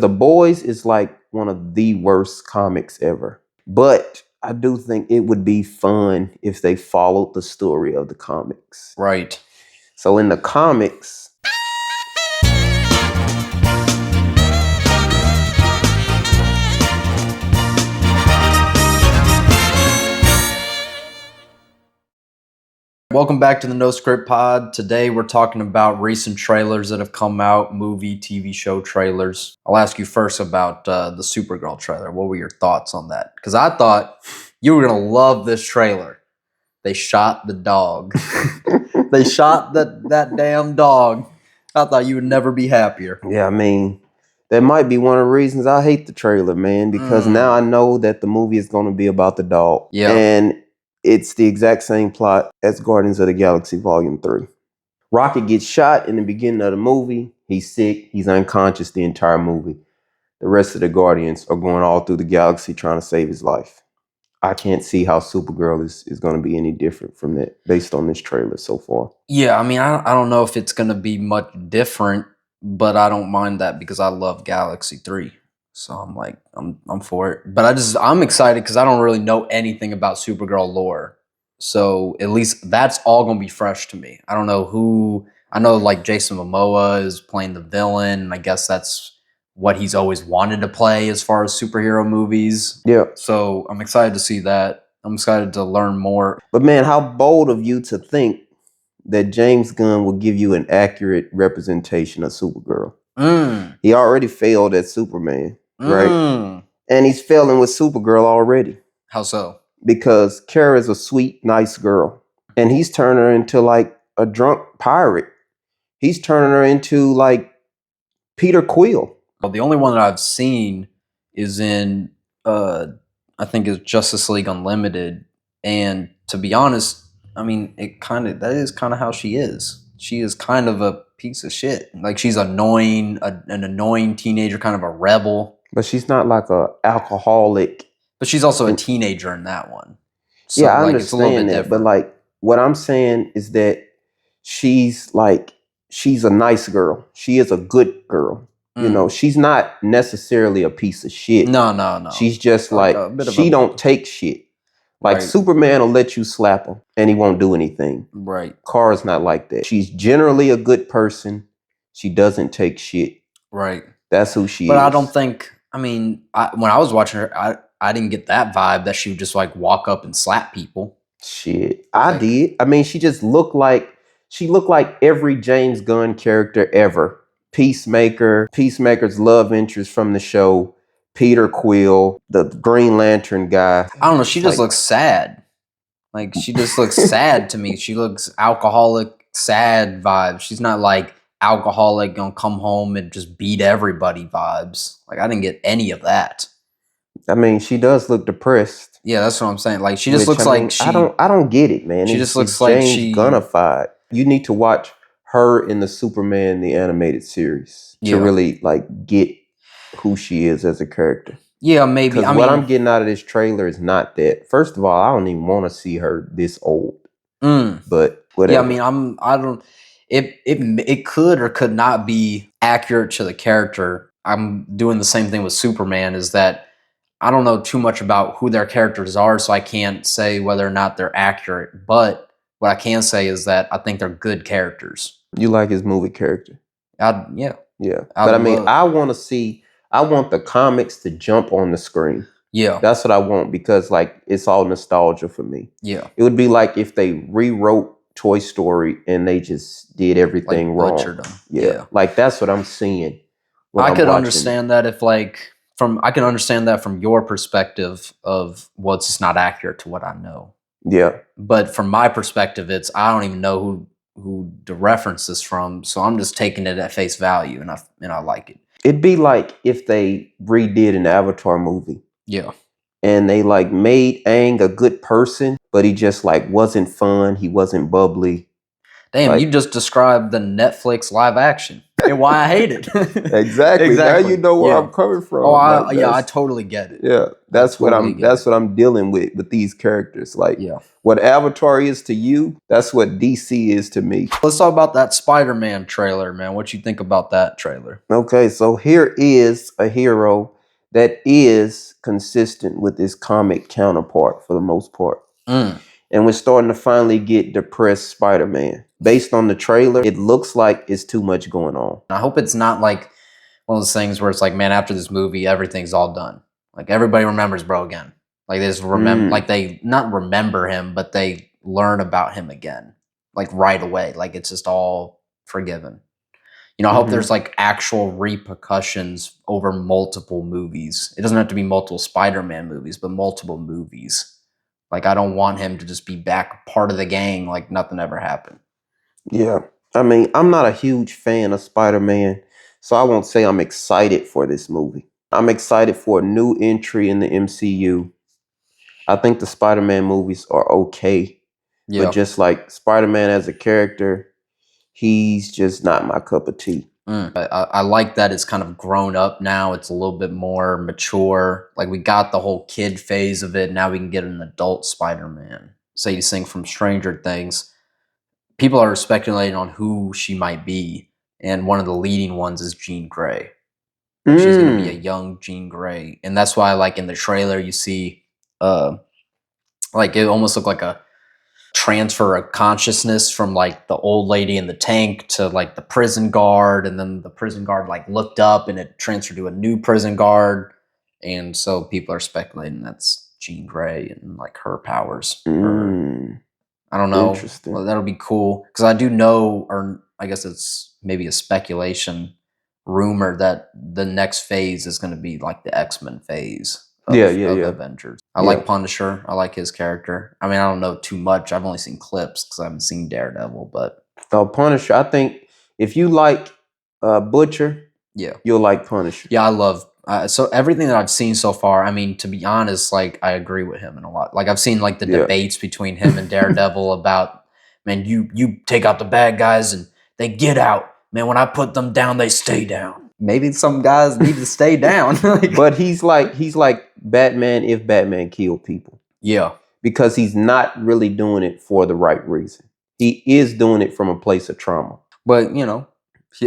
The Boys is like one of the worst comics ever. But I do think it would be fun if they followed the story of the comics. Right. So in the comics, welcome back to the No Script Pod. Today we're talking about recent trailers that have come out, movie, TV show trailers. I'll ask you first about the Supergirl trailer. What were your thoughts on that? Because I thought you were going to love this trailer. They shot the dog. They shot that damn dog. I thought you would never be happier. yeah, I mean, that might be one of the reasons I hate the trailer, man, because now I know that the movie is going to be about the dog. Yeah. And it's the exact same plot as Guardians of the Galaxy Volume 3. Rocket gets shot in the beginning of the movie. He's sick. He's unconscious the entire movie. The rest of the Guardians are going all through the galaxy trying to save his life. I can't see how Supergirl is going to be any different from that based on this trailer so far. Yeah, I mean, I don't know if it's going to be much different, but I don't mind that because I love Galaxy 3. So I'm like, I'm for it. But I'm excited because I don't really know anything about Supergirl lore. So at least that's all going to be fresh to me. I don't know who. I know like Jason Momoa is playing the villain, and I guess that's what he's always wanted to play as far as superhero movies. Yeah. So I'm excited to see that. I'm excited to learn more. But man, how bold of you to think that James Gunn will give you an accurate representation of Supergirl. He already failed at Superman, right? And he's failing with Supergirl already. How so? Because Kara's a sweet, nice girl. And he's turning her into like a drunk pirate. He's turning her into like Peter Quill. Well, the only one that I've seen is in, I think it's Justice League Unlimited. And to be honest, I mean, that is kind of how she is. She is kind of a piece of shit. Like she's annoying, an annoying teenager, kind of a rebel. But she's not like a alcoholic. But she's also a teenager in that one. So, yeah, I like, it's a little bit understand that. different. But like what I'm saying is that she's a nice girl. She is a good girl. You know, she's not necessarily a piece of shit. No. She's just like she don't take shit. Like Right. Superman will let you slap him and he won't do anything. Right. Kara's not like that. She's generally a good person. She doesn't take shit. Right. That's who she is. But I don't think, I mean, when I was watching her, I didn't get that vibe that she would just like walk up and slap people. Shit. I did. I mean, she looked like every James Gunn character ever. Peacemaker's love interest from the show, Peter Quill, the Green Lantern guy. I don't know. She just looks sad. Like she just looks sad to me. She looks alcoholic, sad vibes. She's not like alcoholic, gonna come home and just beat everybody vibes. Like I didn't get any of that. I mean, she does look depressed. Yeah, that's what I'm saying. Like she just looks like she. I don't get it, man. She just looks like she Gunnified. You need to watch her in the Superman the animated series to really like get who she is as a character. Yeah, maybe. I mean, what I'm getting out of this trailer is not that. First of all, I don't even want to see her this old. But whatever. Yeah, I mean, it could or could not be accurate to the character. I'm doing the same thing with Superman. Is that I don't know too much about who their characters are, so I can't say whether or not they're accurate. But what I can say is that I think they're good characters. You like his movie character? Yeah. But I mean, I want the comics to jump on the screen. Yeah. That's what I want because like it's all nostalgia for me. Yeah. It would be like if they rewrote Toy Story and they just did everything wrong. Butchered them. Yeah. Like that's what I'm seeing. I could understand that if like I can understand that from your perspective of it's just not accurate to what I know. Yeah. But from my perspective, I don't even know who to reference this from, so I'm just taking it at face value, and I like it. It'd be like if they redid an Avatar movie. Yeah. And they like made Aang a good person, but he just like wasn't fun. He wasn't bubbly. Damn, you just described the Netflix live action. and why I hate it. Exactly. Now you know where Yeah. I'm coming from. Oh, Like, I totally get it. yeah, that's totally get that's it. what I'm dealing with these characters. Like, Yeah. what Avatar is to you, that's what DC is to me. Let's talk about that Spider-Man trailer, man. What you think about that trailer? Okay, so here is a hero that is consistent with his comic counterpart for the most part. And we're starting to finally get depressed Spider-Man. Based on the trailer, it looks like it's too much going on. I hope it's not like one of those things where it's like, man, after this movie, everything's all done. Like everybody remembers bro again. Like they just remember, like they not remember him, but they learn about him again, like right away. Like it's just all forgiven. You know, I hope there's like actual repercussions over multiple movies. It doesn't have to be multiple Spider-Man movies, but multiple movies. Like I don't want him to just be back part of the gang like nothing ever happened. Yeah. I mean, I'm not a huge fan of Spider-Man, so I won't say I'm excited for this movie. I'm excited for a new entry in the MCU. I think the Spider-Man movies are okay. Yeah. But just like Spider-Man as a character, he's just not my cup of tea. I like that it's kind of grown up now. It's a little bit more mature. Like we got the whole kid phase of it. Now we can get an adult Spider-Man. Say you sing from Stranger Things. People are speculating on who she might be. And one of the leading ones is Jean Grey. She's going to be a young Jean Grey. And that's why like in the trailer you see like it almost looked like a transfer of consciousness from like the old lady in the tank to like the prison guard, and then the prison guard like looked up and it transferred to a new prison guard, and so people are speculating that's Jean Grey and like her powers. I don't know. Interesting. Well, that'll be cool because I do know, or I guess it's maybe a speculation rumor that the next phase is going to be like the X-Men phase. Of Avengers. I like Punisher. I like his character. I mean, I don't know too much. I've only seen clips because I haven't seen Daredevil. But Punisher, I think if you like Butcher, you'll like Punisher. Yeah, I love so everything that I've seen so far. I mean, to be honest, like I agree with him in a lot. Like I've seen like the debates between him and Daredevil about, man, you take out the bad guys and they get out. Man, when I put them down, they stay down. Maybe some guys need to stay down. But he's like Batman if Batman killed people. Yeah. Because he's not really doing it for the right reason. He is doing it from a place of trauma. But, you know,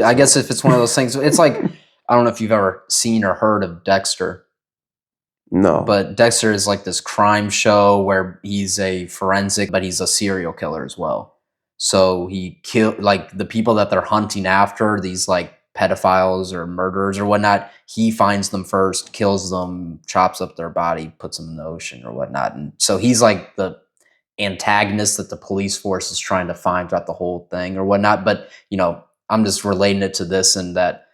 I guess if it's one of those things, it's like, I don't know if you've ever seen or heard of Dexter. No. But Dexter is like this crime show where he's a forensic, but he's a serial killer as well. So he killed, like, the people that they're hunting after, these, like, pedophiles or murderers or whatnot, he finds them first, kills them, chops up their body, puts them in the ocean or whatnot. And so he's like the antagonist that the police force is trying to find throughout the whole thing or whatnot. But, you know, I'm just relating it to this and that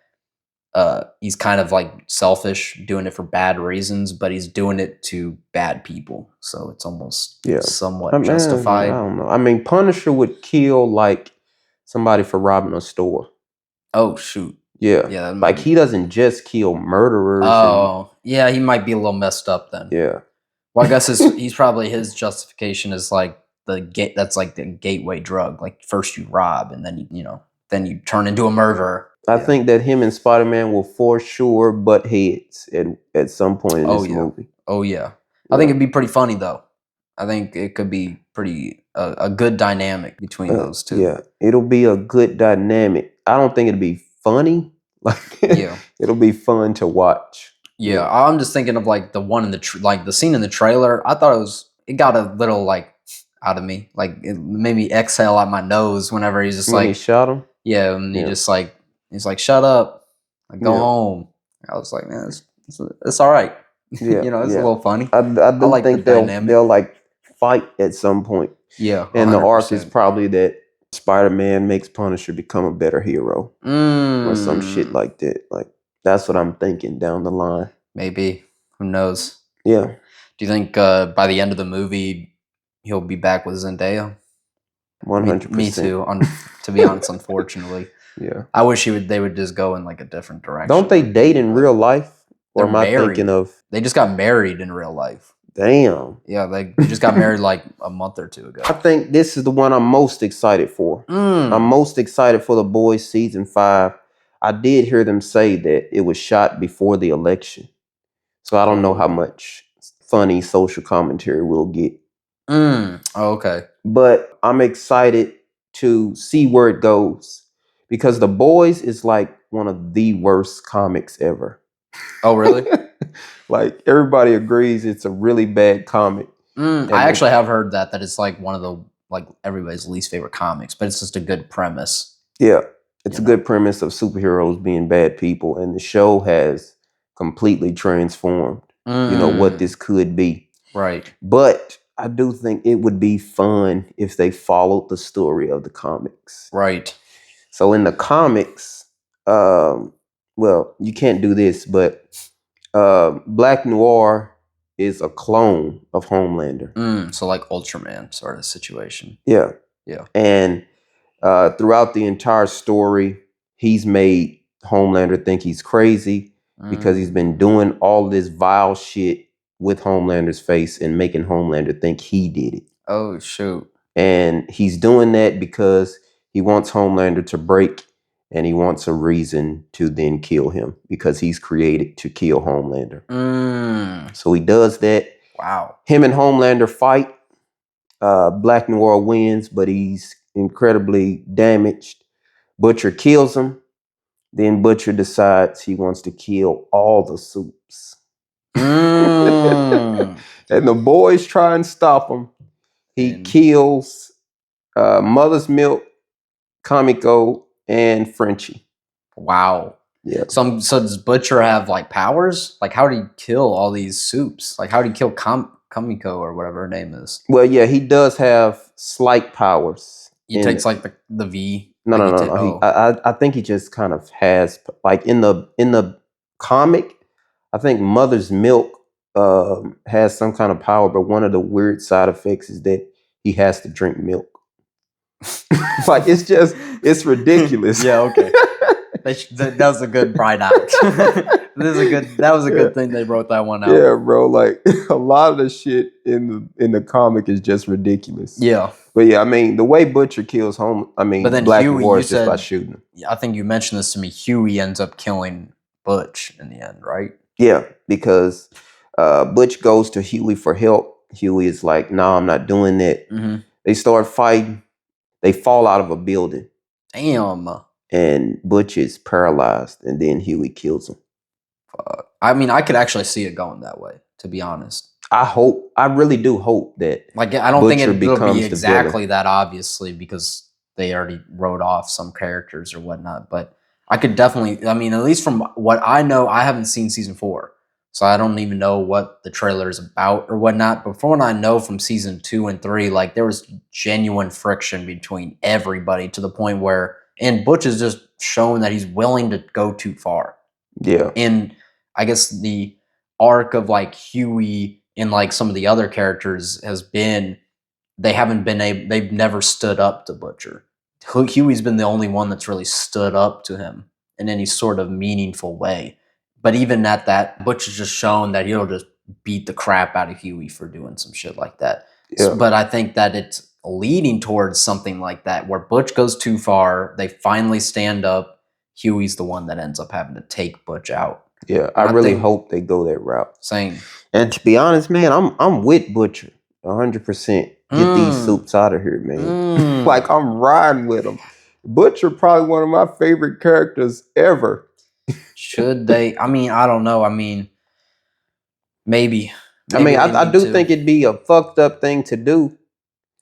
he's kind of like selfish, doing it for bad reasons, but he's doing it to bad people. So it's almost somewhat justified. I don't know. I mean, Punisher would kill like somebody for robbing a store. Oh, shoot. Yeah. Like he doesn't just kill murderers. Oh, yeah, he might be a little messed up then. Yeah. Well, I guess he's probably, his justification is like that's like the gateway drug. Like first you rob and then then you turn into a murderer. I think that him and Spider-Man will for sure butt heads at some point in this movie. Oh yeah. I think it'd be pretty funny though. I think it could be pretty a good dynamic between those two. Yeah, it'll be a good dynamic. I don't think it'll be funny. Like, it'll be fun to watch. Yeah, I'm just thinking of like the one in the like the scene in the trailer. I thought it got a little like out of me. Like it made me exhale out my nose whenever he's just when like he shot him. Yeah, and he just like he's like, "Shut up, like, go home." I was like, "Man, it's all right." Yeah, it's a little funny. I do think they'll like fight at some point. Yeah, and 100%. The arc is probably that Spider-Man makes Punisher become a better hero or some shit like that. Like that's what I'm thinking down the line. Maybe, who knows? Yeah. Do you think by the end of the movie he'll be back with Zendaya? 100%. Me too. To be honest, unfortunately. Yeah. I wish they would just go in like a different direction. Don't they date in real life? Or am I thinking of? They just got married in real life. Damn. Yeah, they just got married like a month or two ago. I think this is the one I'm most excited for. I'm most excited for The Boys season 5. I did hear them say that it was shot before the election. So I don't know how much funny social commentary we'll get. Okay. But I'm excited to see where it goes because The Boys is like one of the worst comics ever. Oh, really? Like everybody agrees it's a really bad comic. I actually have heard that it's like one of the like everybody's least favorite comics, but it's just a good premise. Yeah, it's a good premise of superheroes being bad people, and the show has completely transformed, what this could be. Right. But I do think it would be fun if they followed the story of the comics. Right. So in the comics, well, you can't do this, but Black Noir is a clone of Homelander. So like Ultraman sort of situation. Yeah. Yeah. And throughout the entire story, he's made Homelander think he's crazy because he's been doing all this vile shit with Homelander's face and making Homelander think he did it. Oh, shoot. And he's doing that because he wants Homelander to break and he wants a reason to then kill him because he's created to kill Homelander. So he does that. Wow. Him and Homelander fight. Black Noir wins, but he's incredibly damaged. Butcher kills him. Then Butcher decides he wants to kill all the Supes. And the boys try and stop him. He kills Mother's Milk, Kamiko, and Frenchie. Wow. Yeah. So does Butcher have like powers? Like how did he kill all these Supes? Like how did he kill Kamiko or whatever her name is? Well, yeah, he does have slight powers. He takes like the V. No. I think he just kind of has like in the comic. I think Mother's Milk has some kind of power, but one of the weird side effects is that he has to drink milk. Like it's ridiculous. Yeah, okay. That was a good bright out. That was a good thing they wrote that one out. Yeah, bro. Like a lot of the shit in the comic is just ridiculous. Yeah. But yeah, I mean the way Butcher kills but then Black Huey, Noir is just by shooting him. I think you mentioned this to me. Huey ends up killing Butch in the end, right? Yeah, because Butch goes to Huey for help. Huey is like, "No, I'm not doing that." They start fighting. They fall out of a building. Damn. And Butch is paralyzed, and then Huey kills him. I mean, I could actually see it going that way, to be honest. I really do hope that. Like, I don't think it'll be the exactly that, obviously, because they already wrote off some characters or whatnot. But I could definitely, I mean, at least from what I know, I haven't seen season 4. So I don't even know what the trailer is about or whatnot. But from what I know from season 2 and 3, like, there was genuine friction between everybody to the point where, and Butch is just showing that he's willing to go too far. Yeah. And I guess the arc of like Huey and like some of the other characters has been, they've never stood up to Butcher. Huey's been the only one that's really stood up to him in any sort of meaningful way. But even at that, Butch has just shown that he'll just beat the crap out of Huey for doing some shit like that. Yeah. But I think that it's leading towards something like that, where Butch goes too far, they finally stand up, Huey's the one that ends up having to take Butch out. Yeah, I really hope they go that route. Same. And to be honest, man, I'm with Butcher 100%. Get these Supes out of here, man. Like, I'm riding with them. Butcher probably one of my favorite characters ever. Should they? I mean, I don't know. I mean, maybe I do think it'd be a fucked up thing to do.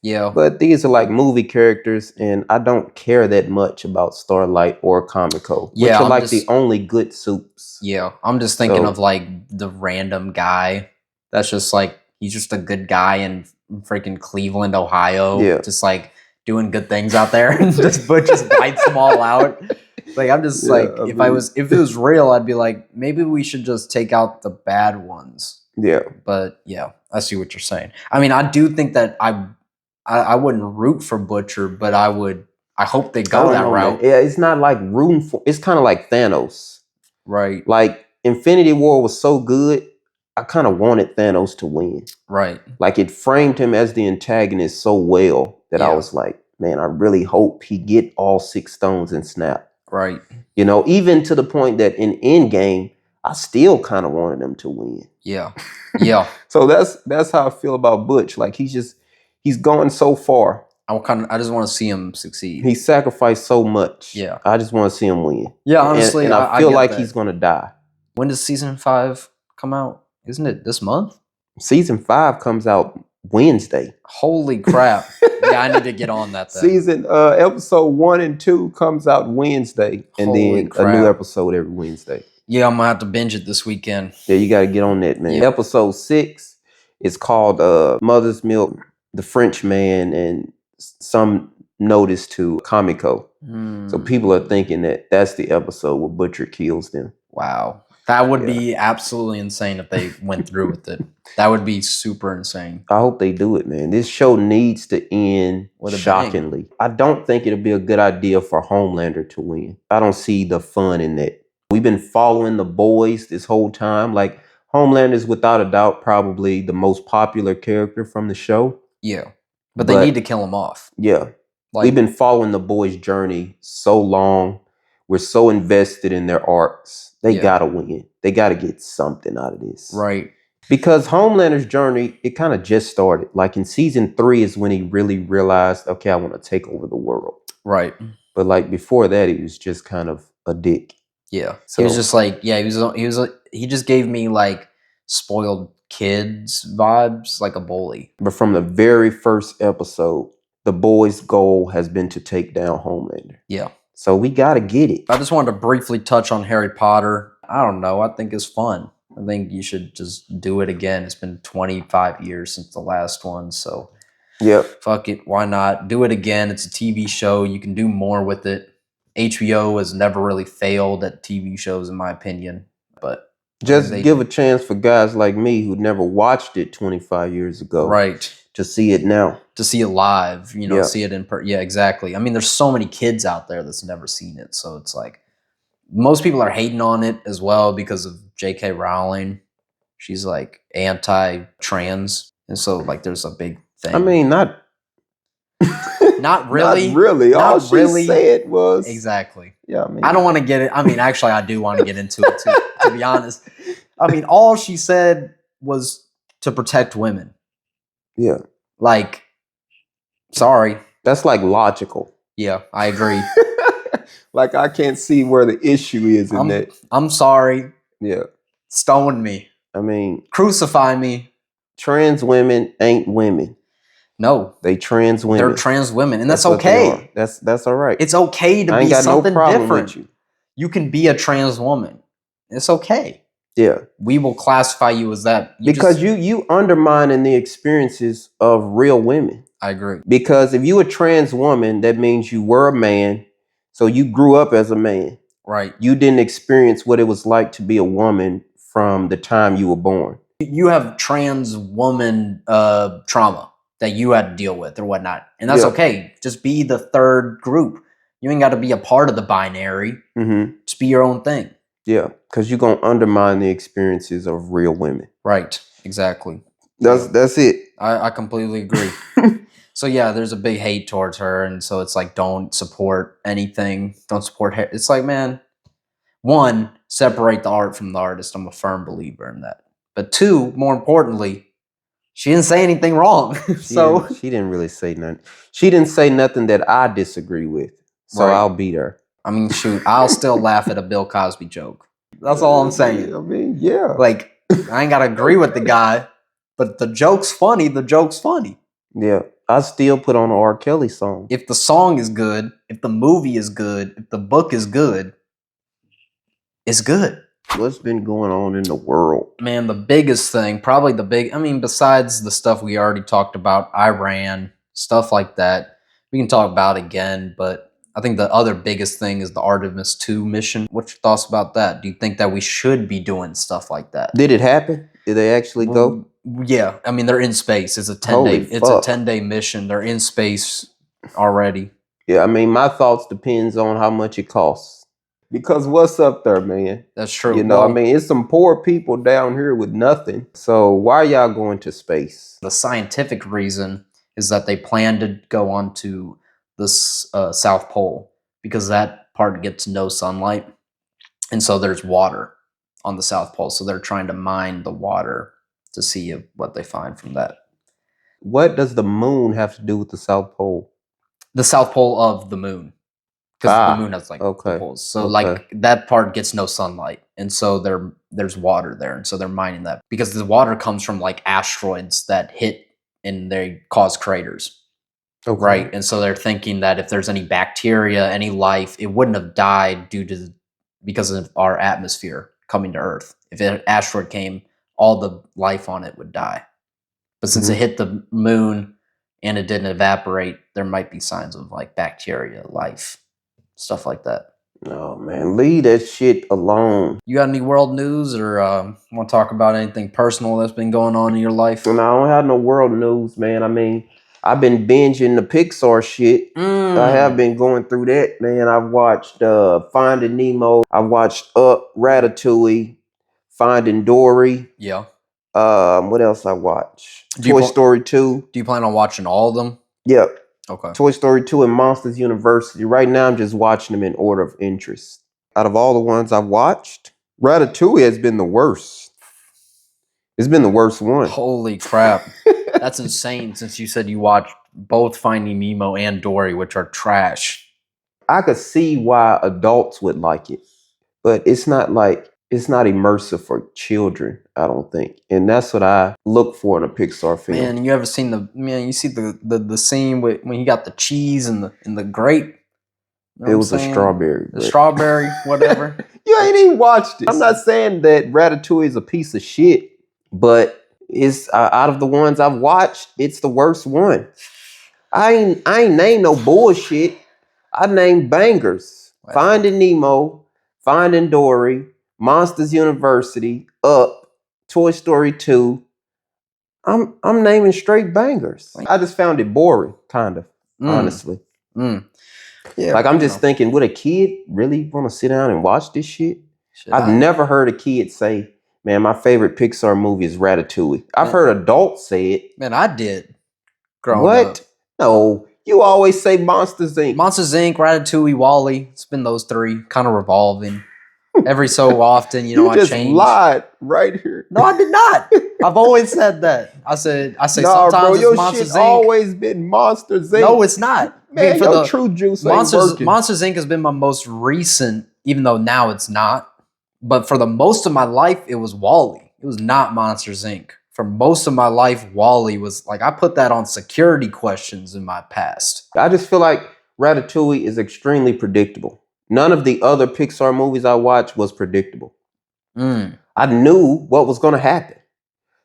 Yeah. But these are like movie characters, and I don't care that much about Starlight or Kamiko, which are like the only good Supes. Yeah, I'm just thinking of like the random guy that's just like, he's just a good guy in freaking Cleveland, Ohio. Yeah. Just like doing good things out there, and just bites them all out. Like, I'm just if it was real, I'd be like, maybe we should just take out the bad ones. Yeah. But yeah, I see what you're saying. I mean, I do think that I wouldn't root for Butcher, but I hope they go that route. Man. Yeah, it's not like rooting for, it's kind of like Thanos. Right. Like, Infinity War was so good, I kind of wanted Thanos to win. Right. Like, it framed him as the antagonist so well that I was like, man, I really hope he get all 6 stones and snap. Right. You know, even to the point that in Endgame, I still kind of wanted him to win. Yeah. Yeah. So that's how I feel about Butch. Like he's gone so far. I just want to see him succeed. He sacrificed so much. Yeah. I just want to see him win. Yeah, honestly, and I I feel get like that. he's gonna die. When does season 5 come out? Isn't it this month? Season 5 comes out Wednesday. Holy crap. Yeah, I need to get on that then. Episode 1 and 2 comes out Wednesday, and Holy then crap. a new episode every Wednesday. Yeah, I'm gonna have to binge it this weekend. Yeah, you got to get on that, man. Yeah. Episode 6 is called Mother's Milk, the French Man, and some notice to Kamiko. So people are thinking that that's the episode where Butcher kills them. Wow. That would be absolutely insane if they went through with it. That would be super insane. I hope they do it, man. This show needs to end shockingly. I don't think it'll be a good idea for Homelander to win. I don't see the fun in that. We've been following the boys this whole time. Like, Homelander is without a doubt probably the most popular character from the show. Yeah. But they need to kill him off. Yeah. We've been following the boys' journey so long. We're so invested in their arcs. They gotta win. They gotta get something out of this. Right. Because Homelander's journey, it kind of just started. Like in season 3 is when he really realized, okay, I want to take over the world. Right. But like before that, he was just kind of a dick. Yeah. So, he was just like, he just gave me like spoiled kids vibes, like a bully. But from the very first episode, the boys' goal has been to take down Homelander. Yeah. So we got to get it. I just wanted to briefly touch on Harry Potter. I don't know. I think it's fun. I think you should just do it again. It's been 25 years since the last one. So, fuck it. Why not? Do it again. It's a TV show. You can do more with it. HBO has never really failed at TV shows, in my opinion. But just give a chance for guys like me who never watched it 25 years ago. Right. To see it now. To see it live, see it in person. Yeah, exactly. I mean, there's so many kids out there that's never seen it. So it's like, most people are hating on it as well because of J.K. Rowling. She's like anti-trans. And so like there's a big thing. I mean, not really. Not really. All she said was... Exactly. Yeah, I mean... I don't want to get it. I mean, actually, I do want to get into it too, to be honest. I mean, all she said was to protect women. Yeah. Like, sorry. That's like logical. Yeah, I agree. Like, I can't see where the issue is in that. I'm sorry. Yeah. Stone me. I mean... Crucify me. Trans women ain't women. No. They trans women. They're trans women, and that's okay. That's all right. It's okay to be something different. With you. You can be a trans woman. It's okay. Yeah. We will classify you as that. You undermining the experiences of real women. I agree. Because if you a trans woman, that means you were a man. So you grew up as a man. Right. You didn't experience what it was like to be a woman from the time you were born. You have trans woman trauma that you had to deal with or whatnot. And that's okay. Just be the third group. You ain't got to be a part of the binary. Mm-hmm. Just be your own thing. Yeah, because you're going to undermine the experiences of real women. Right. Exactly. That's it. I completely agree. So yeah, there's a big hate towards her. And so it's like, don't support anything. Don't support her. It's like, man, one, separate the art from the artist. I'm a firm believer in that. But two, more importantly, she didn't say anything wrong. She didn't really say nothing. She didn't say nothing that I disagree with. So I'll beat her. I mean, shoot, I'll still laugh at a Bill Cosby joke. That's all I'm saying. I mean, yeah. Like, I ain't got to agree with the guy, but the joke's funny. The joke's funny. Yeah. I still put on an R. Kelly song. If the song is good, if the movie is good, if the book is good, it's good. What's been going on in the world? Man, the biggest thing, besides the stuff we already talked about, Iran, stuff like that, we can talk about again, but I think the other biggest thing is the Artemis 2 mission. What's your thoughts about that? Do you think that we should be doing stuff like that? Did it happen? Did they actually go? Yeah, I mean, they're in space. It's a 10-day mission. They're in space already. Yeah, I mean, my thoughts depends on how much it costs. Because what's up there, man? That's true. You know, I mean, it's some poor people down here with nothing. So why are y'all going to space? The scientific reason is that they plan to go on to the South Pole because that part gets no sunlight, and so there's water on the South Pole. So they're trying to mine the water to see what they find from that. What does the moon have to do with the South Pole? The South Pole of the moon, because the moon has like the okay. poles. So Okay. like that part gets no sunlight, and so there's water there, and so they're mining that because the water comes from like asteroids that hit and they cause craters. Okay. Right. And so they're thinking that if there's any bacteria, any life, it wouldn't have died because of our atmosphere coming to Earth. If an asteroid came, all the life on it would die. But since it hit the moon and it didn't evaporate, there might be signs of like bacteria, life, stuff like that. No, man, leave that shit alone. You got any world news or want to talk about anything personal that's been going on in your life? No, I don't have no world news, man. I mean, I've been binging the Pixar shit. I have been going through that, man. I've watched Finding Nemo. I've watched Up, Ratatouille, Finding Dory. Yeah. What else I watch? Toy Story 2. Do you plan on watching all of them? Yep. Okay. Toy Story 2 and Monsters University. Right now, I'm just watching them in order of interest. Out of all the ones I've watched, Ratatouille has been the worst. It's been the worst one. Holy crap. That's insane since you said you watched both Finding Nemo and Dory, which are trash. I could see why adults would like it, but it's not immersive for children, I don't think. And that's what I look for in a Pixar film. Man, you ever seen you see the scene when he got the cheese and the grape? You know it was a strawberry. The strawberry, whatever. You ain't even watched it. I'm not saying that Ratatouille is a piece of shit, but it's out of the ones I've watched, it's the worst one. I ain't named no bullshit. I named bangers. Wow. Finding Nemo, Finding Dory, Monsters University, Up, Toy Story 2. I'm naming straight bangers. I just found it boring, kind of, honestly. Yeah, like I'm just thinking, would a kid really want to sit down and watch this shit? I've never heard a kid say, man, my favorite Pixar movie is Ratatouille. I've heard adults say it. Man, I did. Growing up. No, you always say Monsters Inc. Monsters Inc., Ratatouille, WALL-E. It's been those three, kind of revolving. Every so often, I just change. Lied right here. No, I did not. I've always said that. I say nah, sometimes bro, it's your Monsters shit Inc. always been Monsters Inc. No, it's not. Man, your true juice ain't working. Monsters Inc. has been my most recent, even though now it's not. But for the most of my life, it was WALL-E. It was not Monsters Inc. For most of my life, WALL-E was like, I put that on security questions in my past. I just feel like Ratatouille is extremely predictable. None of the other Pixar movies I watched was predictable. I knew what was going to happen.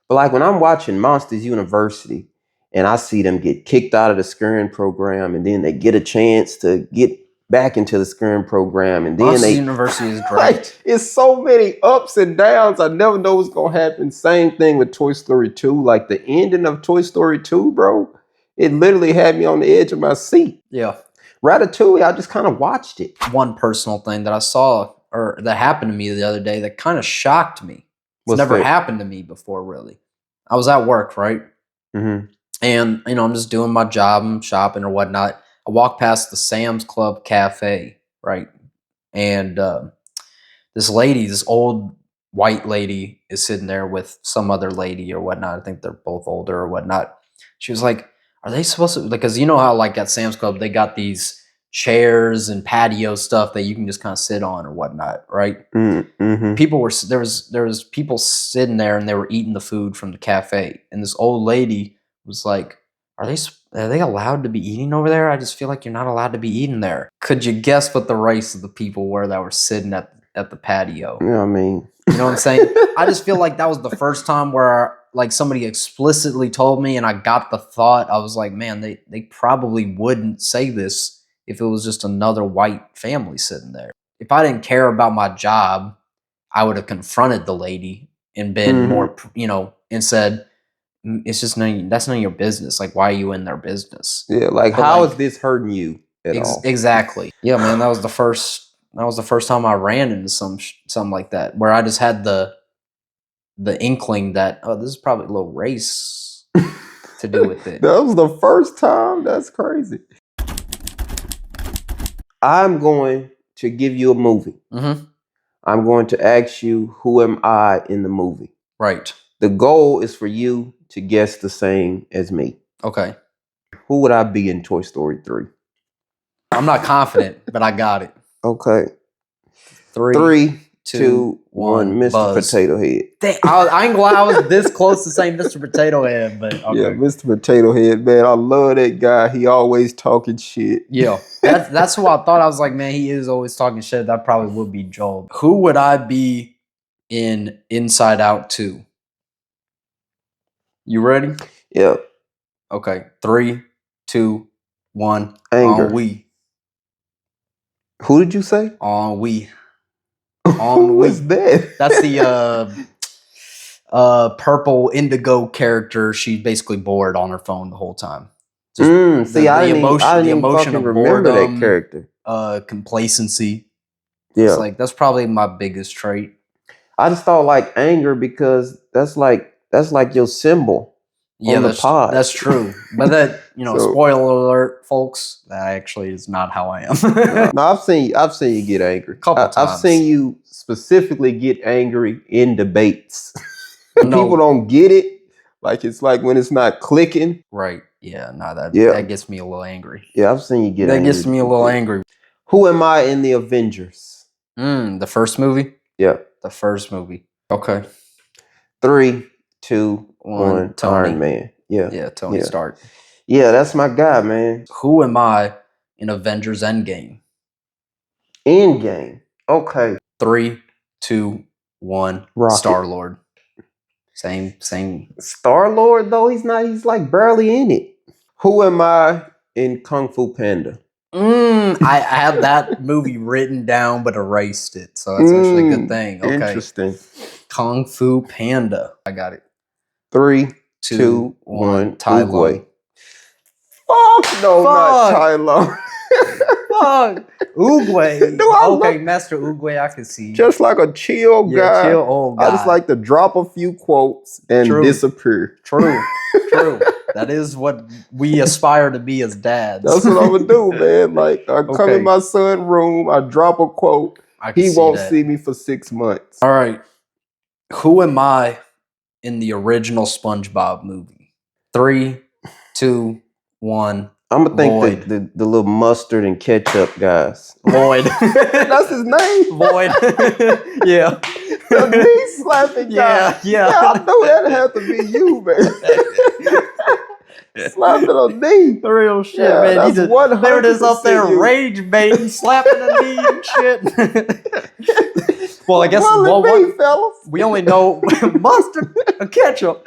But like when I'm watching Monsters University and I see them get kicked out of the screen program and then they get a chance to get back into the screen program and then Monsters University is great. Like, it's so many ups and downs. I never know what's going to happen. Same thing with Toy Story 2. Like the ending of Toy Story 2, bro, it literally had me on the edge of my seat. Yeah. Ratatouille, I just kind of watched it. One personal thing that I saw or that happened to me the other day that kind of shocked me. It's never happened to me before, really. I was at work, right? Mm-hmm. And, I'm just doing my job, I'm shopping or whatnot. I walk past the Sam's Club cafe, right? And this old white lady is sitting there with some other lady or whatnot. I think they're both older or whatnot. She was like, are they supposed to, because you know how like at Sam's Club, they got these chairs and patio stuff that you can just kind of sit on or whatnot, right? Mm-hmm. There was people sitting there and they were eating the food from the cafe. And this old lady was like, are they allowed to be eating over there? I just feel like you're not allowed to be eating there. Could you guess what the race of the people were that were sitting at the patio? Yeah, I mean, you know what I'm saying? I just feel like that was the first time where like somebody explicitly told me and I got the thought. I was like, man, they probably wouldn't say this if it was just another white family sitting there. If I didn't care about my job, I would have confronted the lady and been more, and said, it's just that's none of your business. Like, why are you in their business? Yeah, like how is this hurting you at all? Exactly. Yeah, man, that was the first time I ran into something like that, where I just had the inkling that, oh, this is probably a little race to do with it. That was the first time? That's crazy. I'm going to give you a movie. Mm-hmm. I'm going to ask you, who am I in the movie? Right. The goal is for you to guess the same as me. Okay. Who would I be in Toy Story 3? I'm not confident, but I got it. Okay. 3, 3, 2, 2, 1. Mr. Buzz. Potato Head. Dang, I ain't gonna lie, I was this close to saying Mr. Potato Head, but okay. Yeah, Mr. Potato Head, man. I love that guy. He always talking shit. Yeah, that's who I thought. I was like, man, he is always talking shit. That probably would be Joel. Who would I be in Inside Out 2? You ready? Yeah. Okay. 3, 2, 1. Anger. Ennui. Who did you say? Ennui. Who was that? That's the purple indigo character. She's basically bored on her phone the whole time. See, I didn't even fucking remember boredom, that character. Complacency. Yeah. It's like that's probably my biggest trait. I just thought like anger because that's like your symbol. Yeah, on the pod. That's true. But that, spoiler alert, folks, that actually is not how I am. No, I've seen you get angry. Couple times. I've seen you specifically get angry in debates. No. People don't get it. Like it's like when it's not clicking. Right. Yeah. No, that gets me a little angry. Yeah, I've seen you get angry. That gets me a little angry. Who am I in the Avengers? The first movie? Yeah. The first movie. Okay. 3, 2, 1. Tony. Iron Man. Yeah. Yeah, Tony Stark. Yeah, that's my guy, man. Who am I in Avengers Endgame? Endgame. Okay. 3, 2, 1. Rocket. Star-Lord. Same. Star-Lord, though, he's like barely in it. Who am I in Kung Fu Panda? I have that movie written down but erased it, so that's actually a good thing. Okay. Interesting. Kung Fu Panda. I got it. 3, 2, 1. Tai Lo. Fuck no, not Tai Lo. Fuck. Oogway. Okay, Master Oogway, I can see. Just like a chill guy. Chill old guy. I just like to drop a few quotes and disappear. True. That is what we aspire to be as dads. That's what I'm gonna do, man. Like I come in my son's room, I drop a quote. He won't see me for 6 months. All right. Who am I in the original SpongeBob movie? 3, 2, 1. I'm gonna think the little mustard and ketchup guys. Lloyd. That's his name. Lloyd. Yeah. The knee slapping guy. Yeah. I know that had to be you, man. Slapping a knee. The real shit, man. That's 100% they were just up there you. rage baiting, slapping a knee and shit. Well, I guess fellas. we only know mustard and ketchup.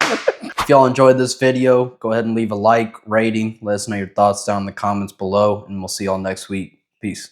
If y'all enjoyed this video, go ahead and leave a like, rating. Let us know your thoughts down in the comments below, and we'll see y'all next week. Peace.